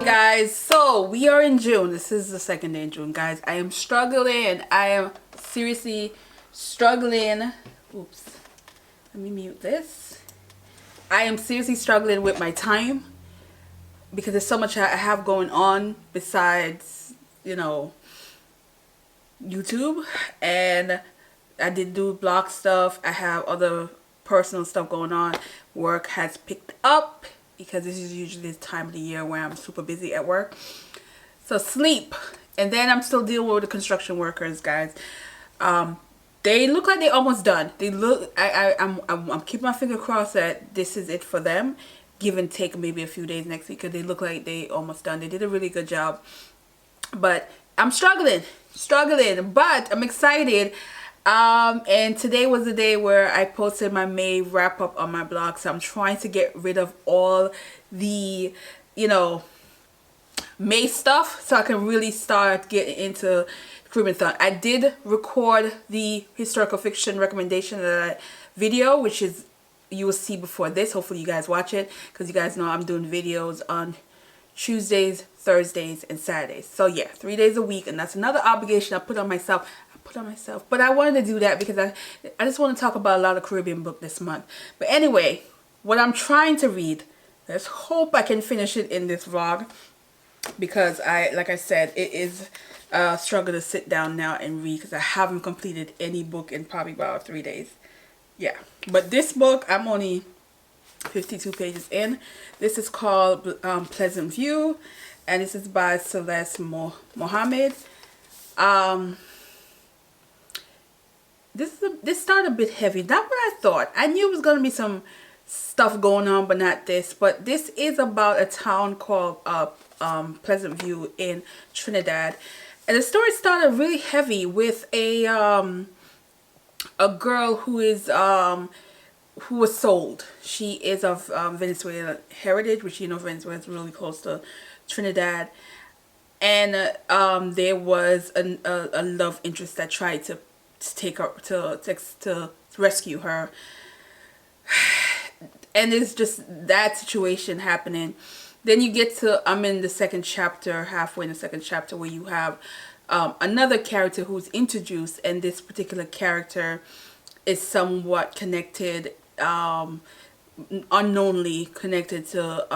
Guys, so we are in June. This is the second day in June, guys. I am struggling. I am seriously struggling. Oops. Let me mute this. I am seriously struggling with my time because there's so much I have going on besides, you know, YouTube, and I did do blog stuff. I have other personal stuff going on. Work has picked up because this is usually the time of the year where I'm super busy at work. So sleep, and then I'm still dealing with the construction workers, guys. They look like they're almost done. They look. I'm keeping my finger crossed that this is it for them. Give and take maybe a few days next week, because they look like they almost done. They did a really good job, but I'm struggling, but I'm excited. And today was the day where I posted my May wrap up on my blog. So I'm trying to get rid of all the, you know, May stuff so I can really start getting into Caribbean. I did record the historical fiction recommendation video, which is, you will see before this. Hopefully you guys watch it, because you guys know I'm doing videos on Tuesdays, Thursdays, and Saturdays. So yeah, 3 days a week, and that's another obligation I put on myself. But I wanted to do that because I just want to talk about a lot of Caribbean book this month. But anyway, what I'm trying to read, let's hope I can finish it in this vlog, because like I said, it is a struggle to sit down now and read, because I haven't completed any book in probably about 3 days. Yeah, but this book, I'm only 52 pages in. This is called Pleasant View, and this is by Celeste Mohammed. This started a bit heavy. Not what I thought. I knew it was going to be some stuff going on, but not this. But this is about a town called Pleasant View in Trinidad. And the story started really heavy with a girl who was sold. She is of Venezuelan heritage, which, you know, Venezuela is really close to Trinidad. And there was a love interest that tried to take her to rescue her, and it's just that situation happening. Then you get to, I'm in the second chapter, halfway in the second chapter, where you have another character who's introduced, and this particular character is somewhat connected, unknowingly connected to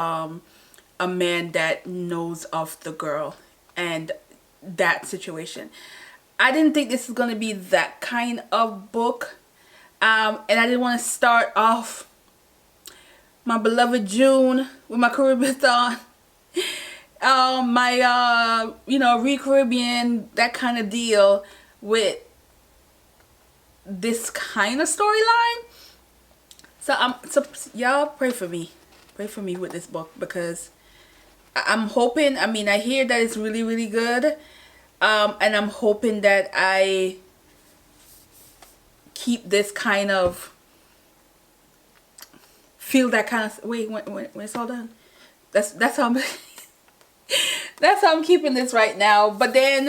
a man that knows of the girl and that situation. I didn't think this was going to be that kind of book, and I didn't want to start off my beloved June with my Caribbean, my you know, Readcaribbean, that kind of deal, with this kind of storyline. So y'all pray for me with this book, because I'm hoping, I mean, I hear that it's really, really good. And I'm hoping that I keep this kind of, feel that kind of, wait, when it's all done. That's how I'm, that's how I'm keeping this right now. But then,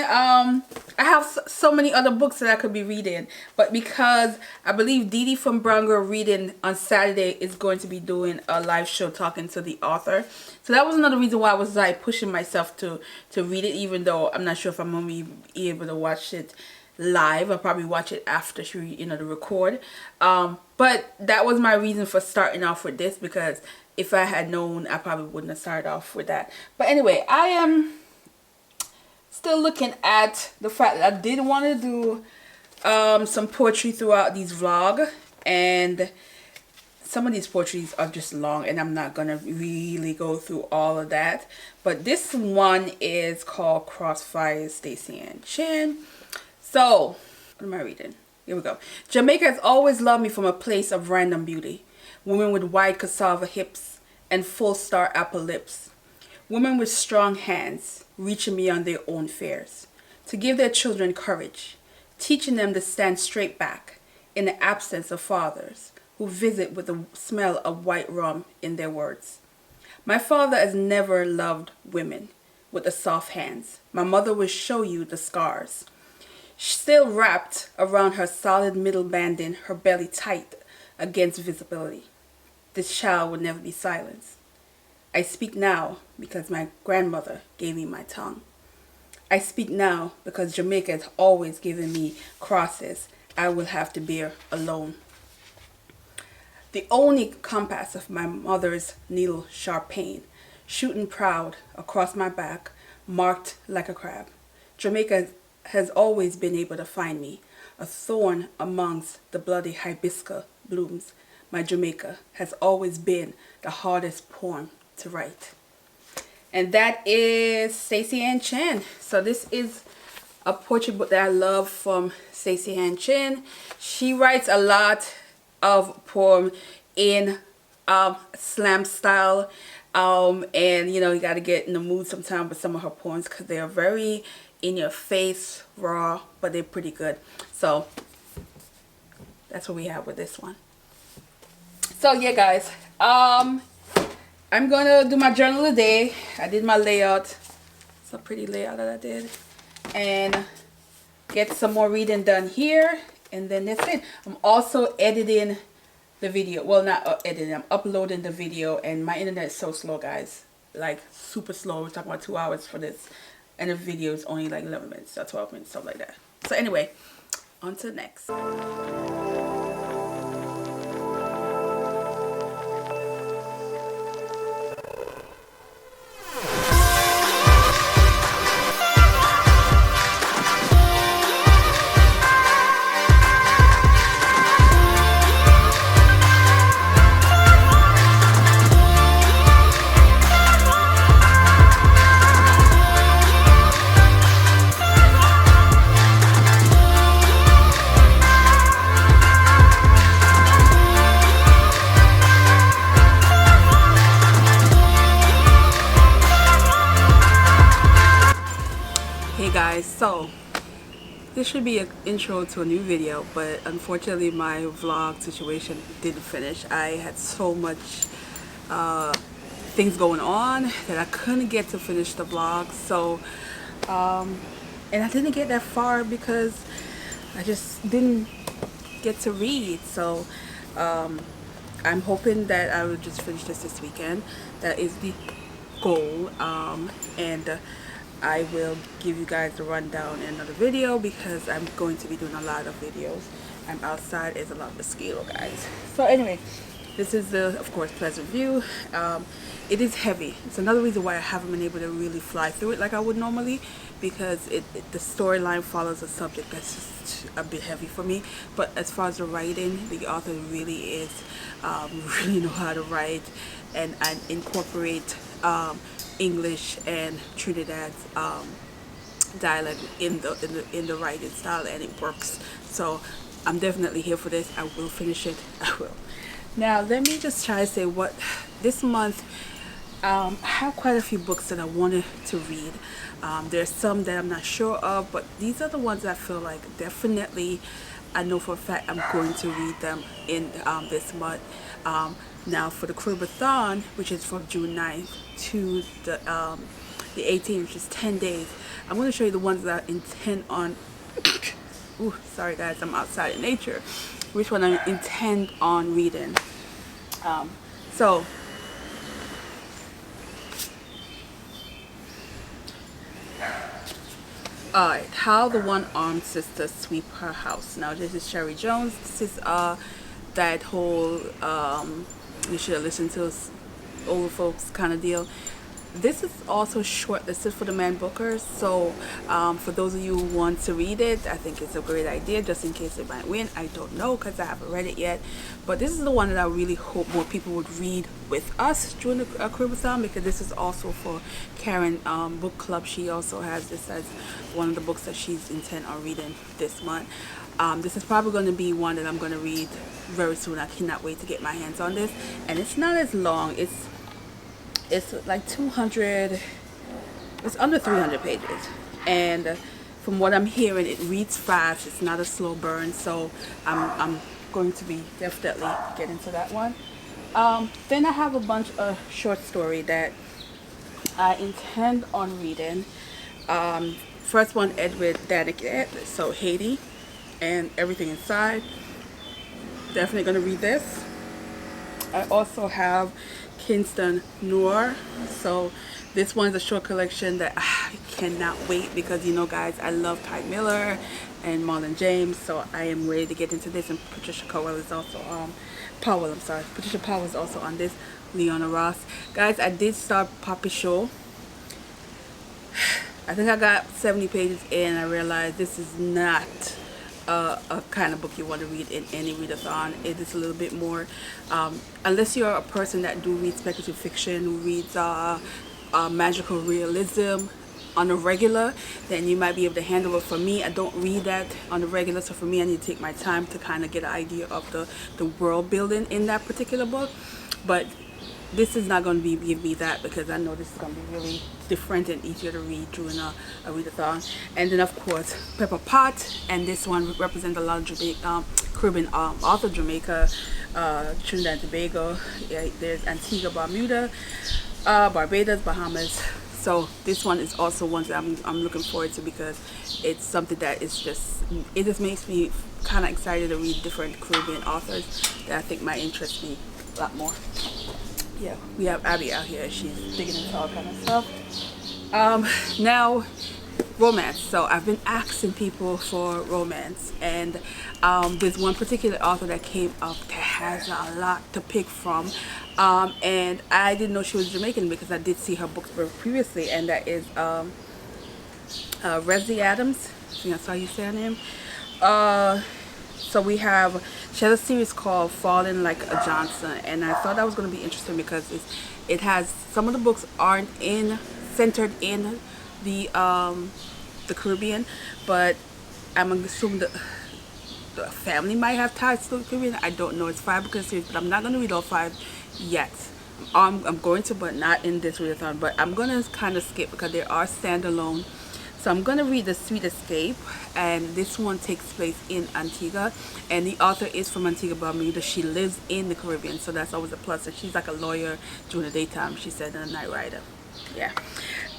I have so many other books that I could be reading. But because I believe Dee Dee from Brown Girl Reading on Saturday is going to be doing a live show talking to the author. So that was another reason why I was like pushing myself to read it, even though I'm not sure if I'm going to be able to watch it live. I'll probably watch it after she, you know, the record. But that was my reason for starting off with this, because if I had known, I probably wouldn't have started off with that. But anyway, I am still looking at the fact that I did want to do some poetry throughout these vlogs, and some of these poetries are just long, and I'm not gonna really go through all of that. But this one is called Crossfire, Stacy and Chin. So what am I reading? Here we go. Jamaica has always loved me from a place of random beauty. Women with wide cassava hips and full star apple lips. Women with strong hands, reaching beyond their own fears, to give their children courage, teaching them to stand straight back in the absence of fathers who visit with the smell of white rum in their words. My father has never loved women with the soft hands. My mother will show you the scars. Still wrapped around her solid middle banding, her belly tight against visibility. This child will never be silenced. I speak now because my grandmother gave me my tongue. I speak now because Jamaica has always given me crosses I will have to bear alone. The only compass of my mother's needle sharp pain, shooting proud across my back, marked like a crab. Jamaica has always been able to find me, a thorn amongst the bloody hibiscus blooms. My Jamaica has always been the hardest poem to write. And that is Stacey Ann Chin. So this is a poetry book that I love from Stacey Ann Chin. She writes a lot of poem in slam style. And you know, you got to get in the mood sometimes with some of her poems because they are very in your face, raw, but they're pretty good. So that's what we have with this one. So yeah, guys, I'm gonna do my journal today. I did my layout. It's a pretty layout that I did. And get some more reading done here. And then that's it. I'm also editing the video. Well, not editing. I'm uploading the video. And my internet is so slow, guys. Like, super slow. We're talking about 2 hours for this. And the video is only like 11 minutes or 12 minutes, something like that. So anyway, on to the next. So this should be an intro to a new video, but unfortunately my vlog situation didn't finish. I had so much things going on that I couldn't get to finish the vlog. So and I didn't get that far because I just didn't get to read. So I'm hoping that I will just finish this weekend. That is the goal. And I will give you guys a rundown in another video because I'm going to be doing a lot of videos. I'm outside, it's a lot of mosquito, guys. So anyway, this is the, of course, Pleasant View. It is heavy. It's another reason why I haven't been able to really fly through it like I would normally, because the storyline follows a subject that's just a bit heavy for me. But as far as the writing, the author really is really know how to write and incorporate English and Trinidad's dialect in the writing style, and it works. So I'm definitely here for this. I will finish it. I will. Now let me just try to say what this month. I have quite a few books that I wanted to read. There's some that I'm not sure of, but these are the ones I feel like definitely I know for a fact I'm going to read them in this month. Now for the Caribbean, which is from June 9th to the 18th, which is 10 days, I'm going to show you the ones that I intend on. Ooh, sorry guys, I'm outside in nature. Which one I intend on reading. So alright, How the One-Armed Sister Sweep Her House. Now this is Sherry Jones. This is that whole you should have listened to us older folks kind of deal. This is also shortlisted for the Man Bookers, so for those of you who want to read it, I think it's a great idea, just in case it might win. I don't know because I haven't read it yet, but this is the one that I really hope more people would read with us during the Caribbean, because this is also for Karen Book Club. She also has this as one of the books that she's intent on reading this month. This is probably going to be one that I'm going to read very soon. I cannot wait to get my hands on this, and it's not as long. It's like 200, it's under 300 pages, and from what I'm hearing, it reads fast. It's not a slow burn, so I'm going to be definitely getting to that one. Then I have a bunch of short story that I intend on reading. First one, Edward Daniket, so Haiti and Everything Inside. Definitely going to read this. I also have Kingston Noir. So this one's a short collection that I cannot wait, because you know guys, I love Ty Miller and Marlon James, so I am ready to get into this. And Patricia Powell is also Patricia Powell is also on this. Leona Ross. Guys, I did start Poppy Show. I think I got 70 pages in. I realized this is not a kind of book you want to read in any readathon. It is a little bit more, unless you're a person that do read speculative fiction, who reads magical realism on a regular, then you might be able to handle it. For me, I don't read that on a regular, so for me, I need to take my time to kind of get an idea of the world building in that particular book. But this is not going to give me that, because I know this is going to be really different and easier to read during a readathon. And then of course Pepper Pot, and this one represents a lot of Caribbean author, Jamaica, Trinidad and Tobago. Yeah, there's Antigua, Bermuda, Barbados, Bahamas. So this one is also one that I'm looking forward to, because it's something that is it just makes me kind of excited to read different Caribbean authors that I think might interest me a lot more. Yeah, we have Abby out here. She's digging into all kind of stuff. Now, romance. So I've been asking people for romance, and there's one particular author that came up that has a lot to pick from, and I didn't know she was Jamaican because I did see her books previously, and that is Readie Adams. I think that's how you say her name. So she has a series called Falling Like a Johnson, and I thought that was going to be interesting because it has, some of the books aren't centered in the Caribbean, but I'm assuming the family might have ties to the Caribbean. I don't know. It's 5 book series, but I'm not going to read all 5 yet. I'm going to, but not in this readathon. But I'm going to kind of skip because they are standalone. So I'm going to read The Sweet Escape, and this one takes place in Antigua, and the author is from Antigua, Bermuda. She lives in the Caribbean, so that's always a plus. And she's like a lawyer during the daytime, she said, and a night rider. Yeah.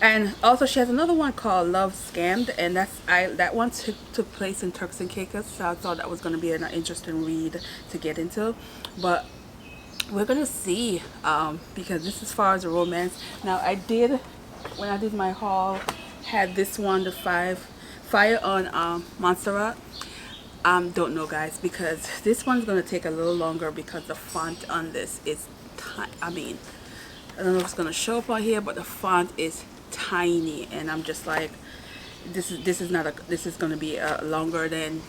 And also she has another one called Love Scammed, and that one took place in Turks and Caicos, so I thought that was going to be an interesting read to get into. But we're going to see, because this is as far as a romance. Now when I did my haul, had this one, the Fire on Montserrat. Don't know guys, because this one's going to take a little longer because the font on this is I mean, I don't know if it's going to show up on here, but the font is tiny, and I'm just like, this is going to be longer than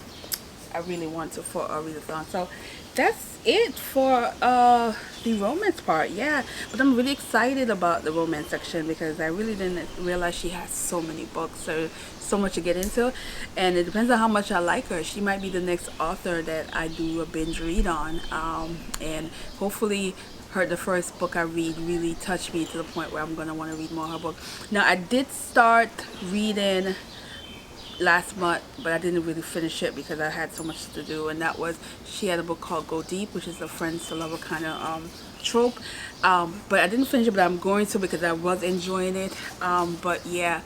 I really want to for a readathon. So that's it for the romance part. Yeah, but I'm really excited about the romance section because I really didn't realize she has so many books, so much to get into, and it depends on how much I like her. She might be the next author that I do a binge read on, and hopefully the first book I read really touched me to the point where I'm going to want to read more of her book. Now I did start reading last month, but I didn't really finish it because I had so much to do, and that was, she had a book called Go Deep, which is a friends to lover kind of trope, but I didn't finish it, but I'm going to because I was enjoying it. But yeah,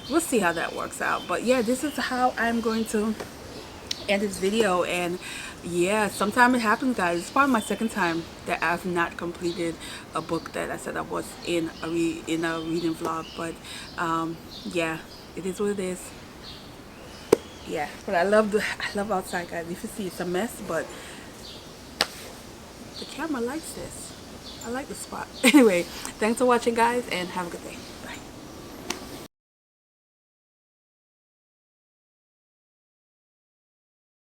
we'll see how that works out. But yeah, this is how I'm going to end this video. And yeah, sometimes it happens guys. It's probably my second time that I've not completed a book that I said I was in a reading vlog, but yeah, it is what it is. Yeah, but I love outside guys. If you see, it's a mess, but the camera likes this. I like the spot. Anyway, thanks for watching guys, and have a good day.